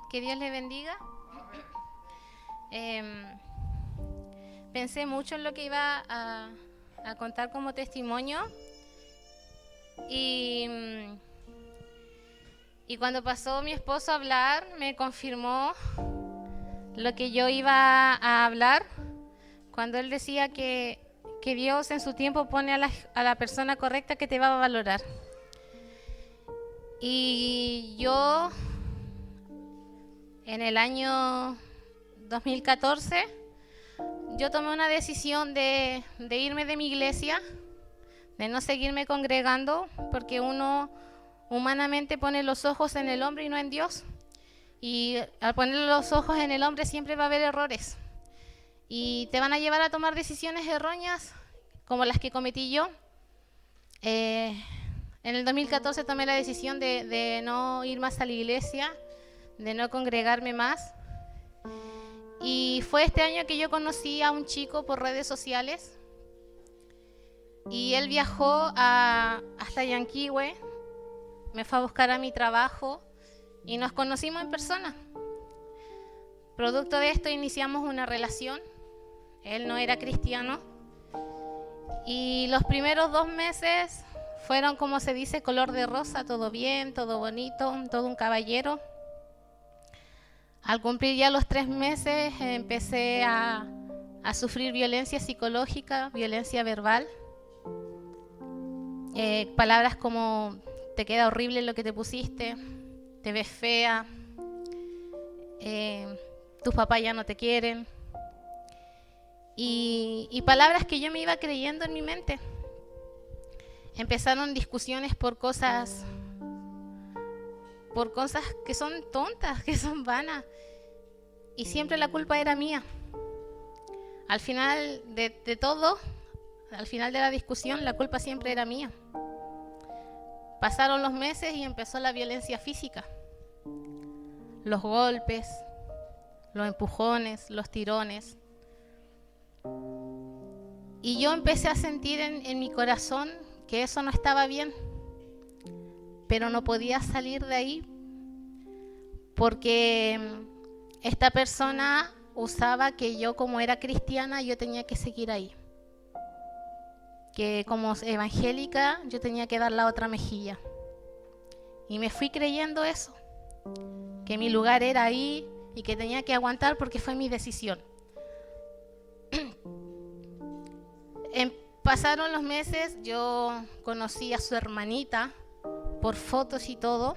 Que Dios le bendiga. Pensé mucho en lo que iba a contar como testimonio y cuando pasó mi esposo a hablar me confirmó lo que yo iba a hablar cuando él decía que Dios en su tiempo pone a la persona correcta que te va a valorar. Y yo en el año 2014 yo tomé una decisión de irme de mi iglesia, de no seguirme congregando, porque uno humanamente pone los ojos en el hombre y no en Dios. Y al poner los ojos en el hombre siempre va a haber errores. Y te van a llevar a tomar decisiones erróneas, como las que cometí yo. En el 2014 tomé la decisión de no ir más a la iglesia, de no congregarme más. Y fue este año que yo conocí a un chico por redes sociales. Y él viajó hasta Yanquihue, me fue a buscar a mi trabajo y nos conocimos en persona. Producto de esto iniciamos una relación. Él no era cristiano. Y los primeros 2 meses fueron, como se dice, color de rosa, todo bien, todo bonito, todo un caballero. Al cumplir ya los 3 meses empecé a sufrir violencia psicológica, violencia verbal. Palabras como te queda horrible lo que te pusiste, te ves fea, tus papás ya no te quieren. Y palabras que yo me iba creyendo en mi mente. Empezaron discusiones por cosas que son tontas, que son vanas. Y siempre la culpa era mía. Al final de todo, al final de la discusión, la culpa siempre era mía. Pasaron los meses y empezó la violencia física. Los golpes, los empujones, los tirones. Y yo empecé a sentir en mi corazón que eso no estaba bien. Pero no podía salir de ahí porque esta persona usaba que yo, como era cristiana, yo tenía que seguir ahí. Que como evangélica yo tenía que dar la otra mejilla. Y me fui creyendo eso, que mi lugar era ahí y que tenía que aguantar porque fue mi decisión. Pasaron los meses, yo conocí a su hermanita por fotos y todo,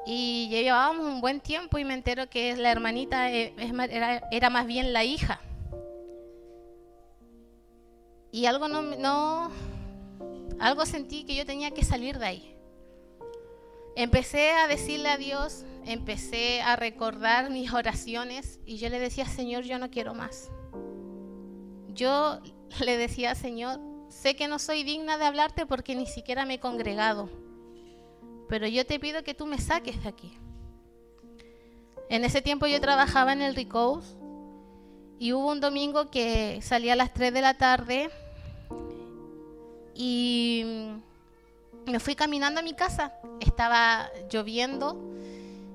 y llevábamos un buen tiempo y me entero que la hermanita era más bien la hija. Y algo algo sentí que yo tenía que salir de ahí. Empecé a decirle a Dios, empecé a recordar mis oraciones y yo le decía, Señor, yo no quiero más. Yo le decía, Señor, sé que no soy digna de hablarte porque ni siquiera me he congregado, pero yo te pido que tú me saques de aquí. En ese tiempo yo trabajaba en el Rico's y hubo un domingo que salí a las 3 de la tarde y me fui caminando a mi casa. Estaba lloviendo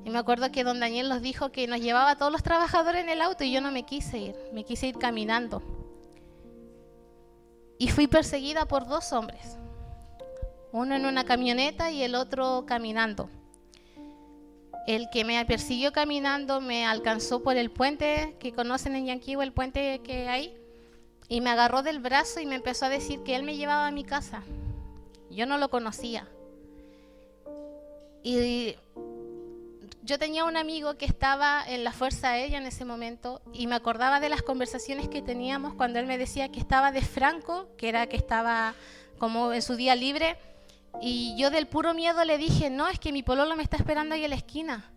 y me acuerdo que don Daniel nos dijo que nos llevaba a todos los trabajadores en el auto y yo no me quise ir caminando. Y fui perseguida por 2 hombres, uno en una camioneta y el otro caminando. El que me persiguió caminando me alcanzó por el puente que conocen en Yanquihue, el puente que hay, y me agarró del brazo y me empezó a decir que él me llevaba a mi casa. Yo no lo conocía. Y yo tenía un amigo que estaba en la Fuerza Aérea en ese momento y me acordaba de las conversaciones que teníamos cuando él me decía que estaba de Franco, que estaba como en su día libre, y yo del puro miedo le dije, no, es que mi pololo me está esperando ahí en la esquina.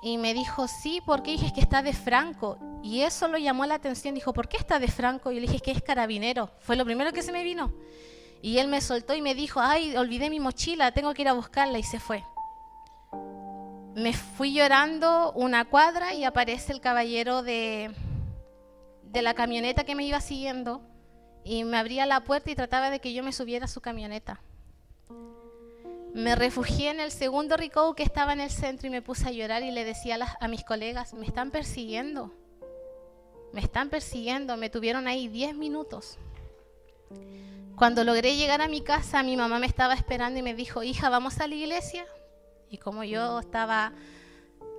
Y me dijo, sí, porque dije, es que está de Franco. Y eso lo llamó la atención, dijo, ¿por qué está de Franco? Y yo le dije, es que es carabinero. Fue lo primero que se me vino. Y él me soltó y me dijo, ay, olvidé mi mochila, tengo que ir a buscarla, y se fue. Me fui llorando una cuadra y aparece el caballero de la camioneta que me iba siguiendo y me abría la puerta y trataba de que yo me subiera a su camioneta. Me refugié en el segundo recou que estaba en el centro y me puse a llorar y le decía a mis colegas, me están persiguiendo, me tuvieron ahí 10 minutos. Cuando logré llegar a mi casa, mi mamá me estaba esperando y me dijo, hija, ¿vamos a la iglesia? Y como yo estaba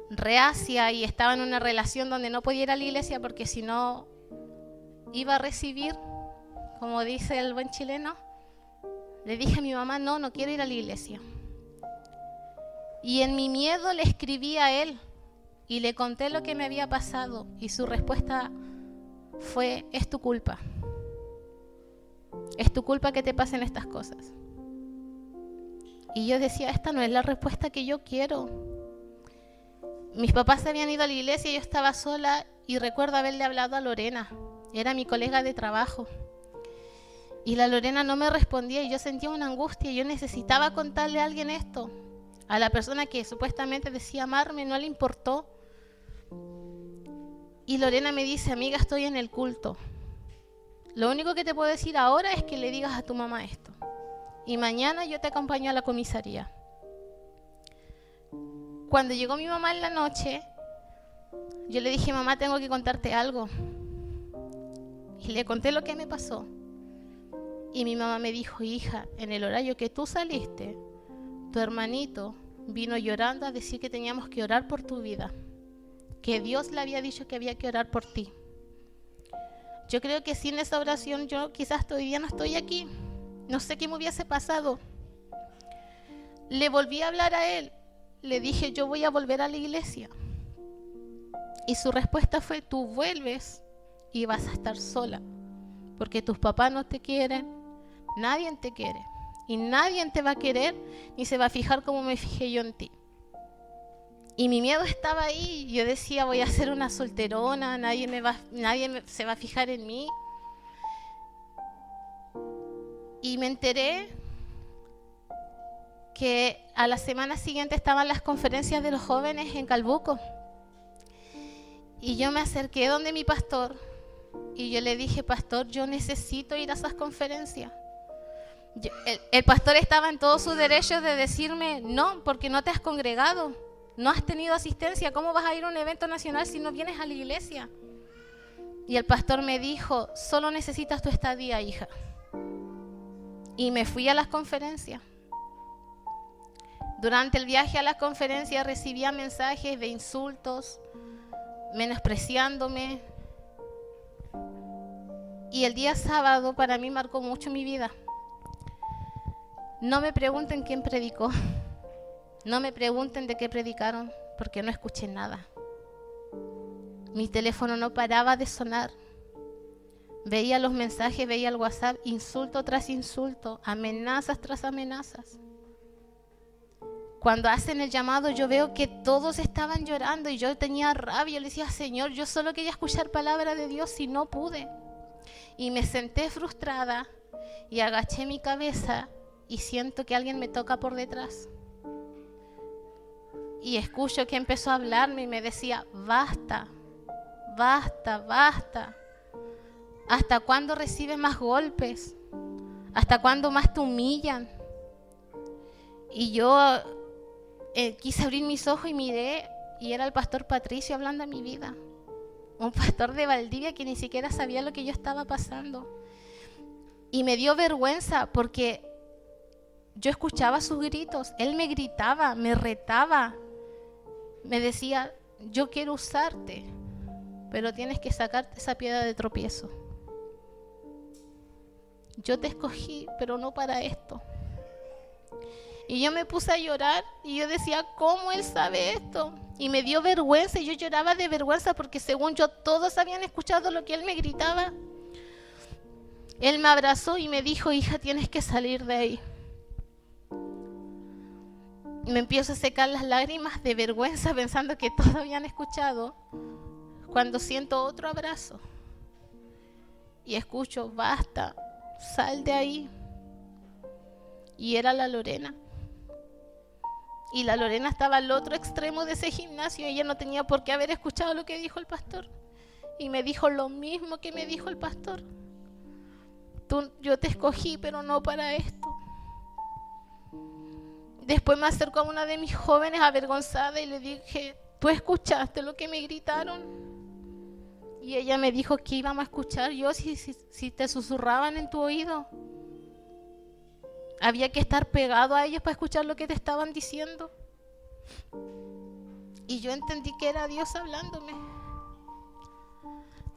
reacia y estaba en una relación donde no podía ir a la iglesia porque si no iba a recibir, como dice el buen chileno, le dije a mi mamá, no quiero ir a la iglesia. Y en mi miedo le escribí a él y le conté lo que me había pasado y su respuesta fue, es tu culpa. Es tu culpa que te pasen estas cosas. Y yo decía, esta no es la respuesta que yo quiero. Mis papás se habían ido a la iglesia y yo estaba sola y recuerdo haberle hablado a Lorena. Era mi colega de trabajo. Y la Lorena no me respondía y yo sentía una angustia. Yo necesitaba contarle a alguien esto. A la persona que supuestamente decía amarme no le importó. Y Lorena me dice, amiga, estoy en el culto. Lo único que te puedo decir ahora es que le digas a tu mamá esto. Y mañana yo te acompaño a la comisaría. Cuando llegó mi mamá en la noche, yo le dije, mamá, tengo que contarte algo. Y le conté lo que me pasó. Y mi mamá me dijo, hija, en el horario que tú saliste, tu hermanito vino llorando a decir que teníamos que orar por tu vida, que Dios le había dicho que había que orar por ti. Yo creo que sin esa oración yo quizás todavía no estoy aquí. No sé qué me hubiese pasado. Le volví a hablar a él. Le dije, yo voy a volver a la iglesia. Y su respuesta fue, tú vuelves y vas a estar sola, porque tus papás no te quieren, nadie te quiere. Y nadie te va a querer ni se va a fijar como me fijé yo en ti. Y mi miedo estaba ahí. Yo decía, voy a ser una solterona, nadie se va a fijar en mí. Y me enteré que a la semana siguiente estaban las conferencias de los jóvenes en Calbuco. Y yo me acerqué donde mi pastor y yo le dije, pastor, yo necesito ir a esas conferencias. El pastor estaba en todo su derecho de decirme, no, porque no te has congregado, no has tenido asistencia, ¿cómo vas a ir a un evento nacional si no vienes a la iglesia? Y el pastor me dijo, solo necesitas tu estadía, hija. Y me fui a las conferencias. Durante el viaje a las conferencias recibía mensajes de insultos, menospreciándome. Y el día sábado para mí marcó mucho mi vida. No me pregunten quién predicó, no me pregunten de qué predicaron, porque no escuché nada. Mi teléfono no paraba de sonar. Veía los mensajes, veía el WhatsApp, insulto tras insulto, amenazas tras amenazas. Cuando hacen el llamado yo veo que todos estaban llorando y yo tenía rabia. Le decía, Señor, yo solo quería escuchar palabra de Dios y no pude. Y me senté frustrada y agaché mi cabeza y siento que alguien me toca por detrás. Y escucho que empezó a hablarme y me decía, basta, basta, basta. ¿Hasta cuándo recibes más golpes? ¿Hasta cuándo más te humillan? Y yo quise abrir mis ojos y miré y era el pastor Patricio hablando a mi vida. Un pastor de Valdivia que ni siquiera sabía lo que yo estaba pasando. Y me dio vergüenza porque yo escuchaba sus gritos. Él me gritaba, me retaba. Me decía, yo quiero usarte, pero tienes que sacarte esa piedra de tropiezo. Yo te escogí, pero no para esto. Y yo me puse a llorar y yo decía, ¿cómo él sabe esto? Y me dio vergüenza y yo lloraba de vergüenza porque según yo todos habían escuchado lo que él me gritaba. Él me abrazó y me dijo, hija, tienes que salir de ahí. Y me empiezo a secar las lágrimas de vergüenza pensando que todos habían escuchado, cuando siento otro abrazo y escucho, basta, sal de ahí. Y era la Lorena. Y la Lorena estaba al otro extremo de ese gimnasio. Ella no tenía por qué haber escuchado lo que dijo el pastor. Y me dijo lo mismo que me dijo el pastor. Yo te escogí, pero no para esto. Después me acercó a una de mis jóvenes avergonzada y le dije, ¿tú escuchaste lo que me gritaron? Y ella me dijo que íbamos a escuchar yo si te susurraban en tu oído. Había que estar pegado a ellos para escuchar lo que te estaban diciendo. Y yo entendí que era Dios hablándome.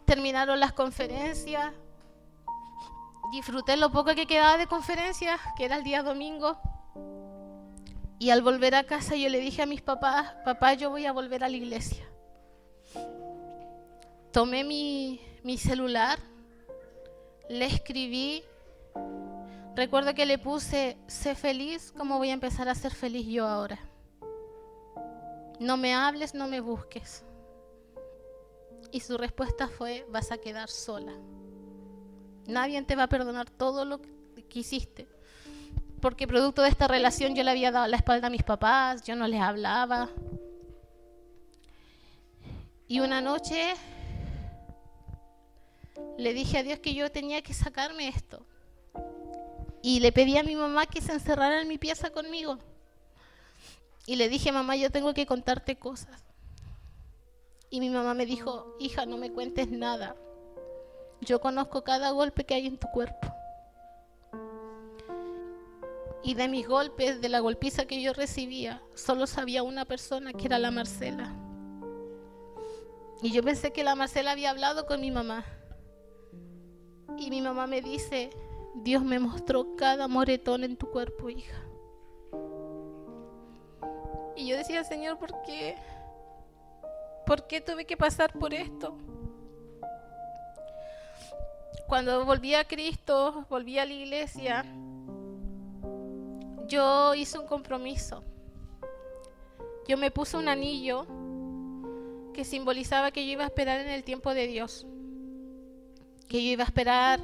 Terminaron las conferencias. Disfruté lo poco que quedaba de conferencias, que era el día domingo. Y al volver a casa yo le dije a mis papás, papá, yo voy a volver a la iglesia. Tomé mi celular, le escribí, recuerdo que le puse, sé feliz como voy a empezar a ser feliz yo ahora. No me hables, no me busques. Y su respuesta fue, vas a quedar sola. Nadie te va a perdonar todo lo que hiciste. Porque producto de esta relación yo le había dado la espalda a mis papás, yo no les hablaba. Y una noche le dije a Dios que yo tenía que sacarme esto. Y le pedí a mi mamá que se encerrara en mi pieza conmigo. Y le dije, mamá, yo tengo que contarte cosas. Y mi mamá me dijo, hija, no me cuentes nada. Yo conozco cada golpe que hay en tu cuerpo. Y de mis golpes, de la golpiza que yo recibía, solo sabía una persona, que era la Marcela. Y yo pensé que la Marcela había hablado con mi mamá. Y mi mamá me dice, Dios me mostró cada moretón en tu cuerpo, hija. Y yo decía, Señor, ¿por qué? ¿Por qué tuve que pasar por esto? Cuando volví a Cristo, volví a la iglesia, yo hice un compromiso. Yo me puse un anillo que simbolizaba que yo iba a esperar en el tiempo de Dios. Que yo iba a esperar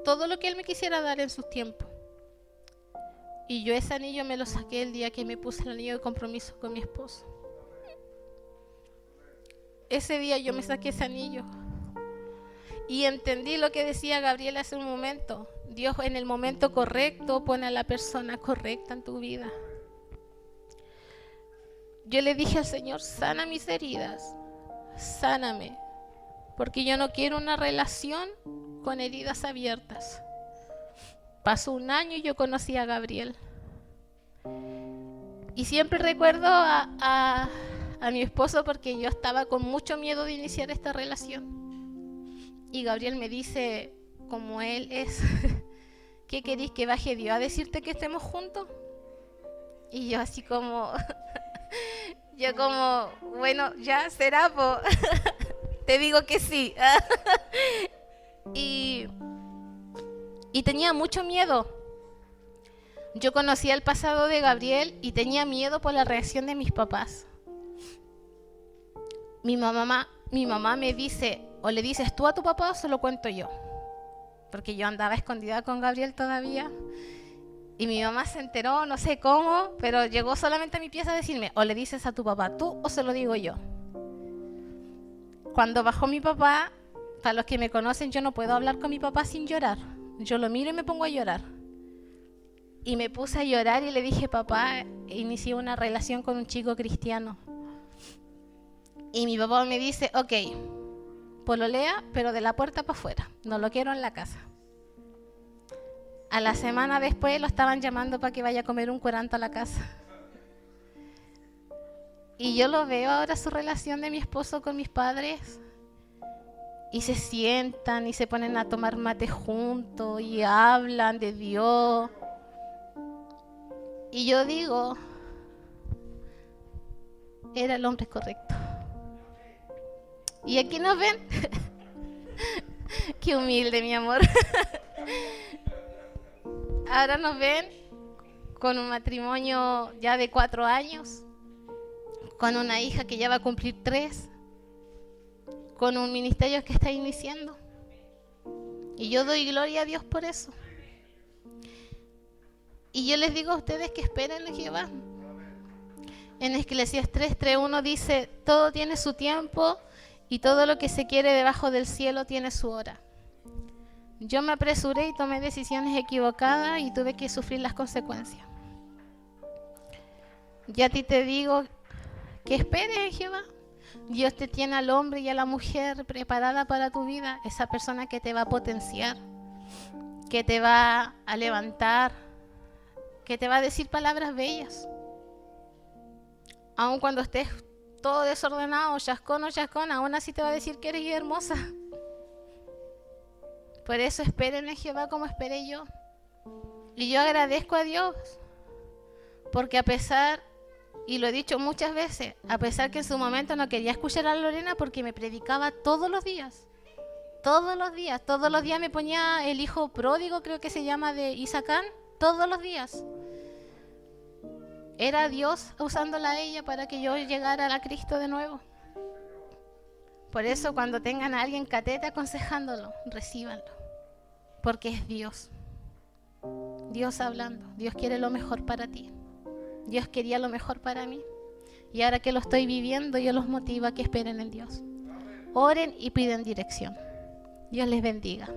todo lo que Él me quisiera dar en su tiempo. Y yo ese anillo me lo saqué el día que me puse el anillo de compromiso con mi esposo. Ese día yo me saqué ese anillo. Y entendí lo que decía Gabriel hace un momento. Dios en el momento correcto pone a la persona correcta en tu vida. Yo le dije al Señor, sana mis heridas, sáname, porque yo no quiero una relación con heridas abiertas. Pasó un año y yo conocí a Gabriel. Y siempre recuerdo a mi esposo porque yo estaba con mucho miedo de iniciar esta relación. Y Gabriel me dice, como él es, ¿qué querís, que baje Dios a decirte que estemos juntos? Y yo así como, bueno, ya será, po. Te digo que sí. Y tenía mucho miedo. Yo conocía el pasado de Gabriel y tenía miedo por la reacción de mis papás. Mi mamá me dice, o le dices tú a tu papá o se lo cuento yo. Porque yo andaba escondida con Gabriel todavía. Y mi mamá se enteró, no sé cómo, pero llegó solamente a mi pieza a decirme, o le dices a tu papá tú o se lo digo yo. Cuando bajó mi papá, para los que me conocen, yo no puedo hablar con mi papá sin llorar. Yo lo miro y me pongo a llorar. Y me puse a llorar y le dije, papá, inicié una relación con un chico cristiano. Y mi papá me dice, ok, pololea, pero de la puerta para afuera, no lo quiero en la casa. A la semana después lo estaban llamando para que vaya a comer un curanto a la casa. Y yo lo veo ahora, su relación de mi esposo con mis padres, y se sientan y se ponen a tomar mate juntos y hablan de Dios. Y yo digo, era el hombre correcto. Y aquí nos ven. Qué humilde, mi amor. Ahora nos ven con un matrimonio ya de 4 años, con una hija que ya va a cumplir 3, con un ministerio que está iniciando. Y yo doy gloria a Dios por eso. Y yo les digo a ustedes que esperen en Jehová. En Eclesiastés 3:1 dice, todo tiene su tiempo y todo lo que se quiere debajo del cielo tiene su hora. Yo me apresuré y tomé decisiones equivocadas y tuve que sufrir las consecuencias. Y a ti te digo que esperes en Jehová. Dios te tiene al hombre y a la mujer preparada para tu vida, esa persona que te va a potenciar, que te va a levantar, que te va a decir palabras bellas. Aun cuando estés todo desordenado, chascón o chascón, aún así te va a decir que eres hermosa. Por eso esperen en Jehová como esperé yo. Y yo agradezco a Dios, porque a pesar, y lo he dicho muchas veces, a pesar que en su momento no quería escuchar a Lorena porque me predicaba todos los días me ponía el hijo pródigo, creo que se llama, de Isacán, todos los días. Era Dios usándola a ella para que yo llegara a Cristo de nuevo. Por eso cuando tengan a alguien catete aconsejándolo, recíbanlo, porque es Dios. Dios hablando. Dios quiere lo mejor para ti. Dios quería lo mejor para mí. Y ahora que lo estoy viviendo, yo los motivo a que esperen en Dios. Oren y piden dirección. Dios les bendiga.